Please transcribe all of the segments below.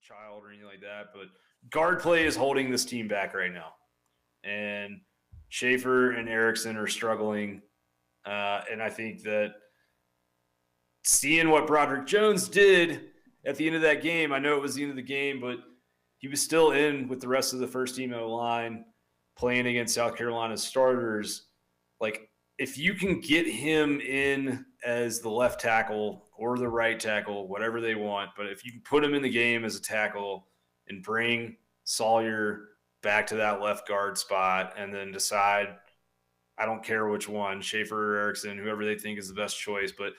child or anything like that, but guard play is holding this team back right now. And Schaefer and Erickson are struggling. And I think that seeing what Broderick Jones did at the end of that game, I know it was the end of the game, but he was still in with the rest of the first team O-line playing against South Carolina's starters. Like, if you can get him in as the left tackle or the right tackle, whatever they want, but if you can put him in the game as a tackle and bring Sawyer back to that left guard spot and then decide, I don't care which one, Schaefer or Erickson, whoever they think is the best choice, but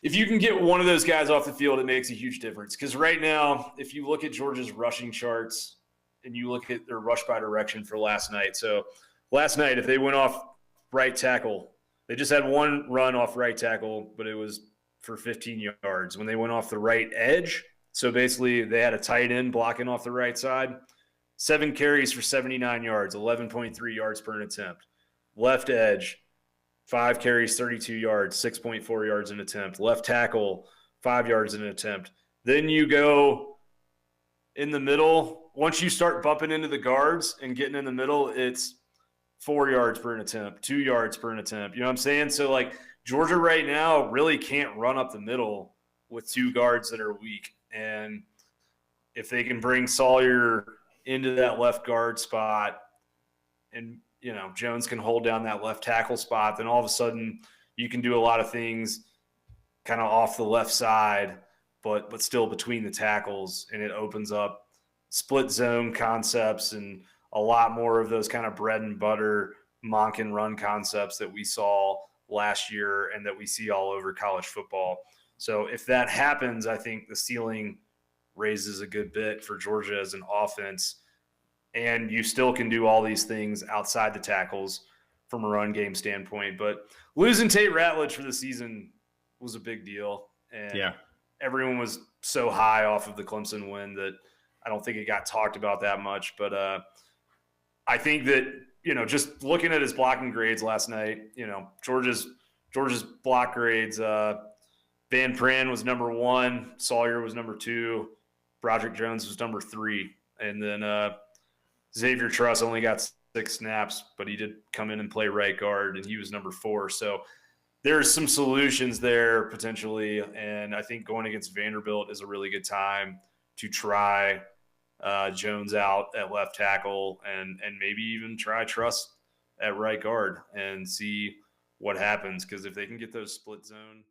if you can get one of those guys off the field, it makes a huge difference. Because right now, if you look at Georgia's rushing charts and you look at their rush by direction for last night, so last night, if they went off right tackle, they just had one run off right tackle, but it was for 15 yards. When they went off the right edge, so basically they had a tight end blocking off the right side, 7 carries for 79 yards, 11.3 yards per attempt. Left edge, 5 carries, 32 yards, 6.4 yards an attempt. Left tackle, 5 yards an attempt. Then you go in the middle. Once you start bumping into the guards and getting in the middle, it's 4 yards per an attempt, 2 yards per an attempt. You know what I'm saying? So, like, Georgia right now really can't run up the middle with 2 guards that are weak. And if they can bring Sawyer into that left guard spot and, you know, Jones can hold down that left tackle spot, then all of a sudden you can do a lot of things kind of off the left side, but still between the tackles, and it opens up split zone concepts and a lot more of those kind of bread and butter monk and run concepts that we saw last year and that we see all over college football. So if that happens, I think the ceiling raises a good bit for Georgia as an offense. And you still can do all these things outside the tackles from a run game standpoint. But losing Tate Ratledge for the season was a big deal. And everyone was so high off of the Clemson win that I don't think it got talked about that much. But I think that, you know, just looking at his blocking grades last night, you know, Georgia's block grades, Van Pran was number 1, Sawyer was number 2, Broderick Jones was number 3. And then Xavier Truss only got 6 snaps, but he did come in and play right guard, and he was number 4. So there's some solutions there potentially, and I think going against Vanderbilt is a really good time to try Jones out at left tackle and maybe even try Truss at right guard and see what happens, because if they can get those split zone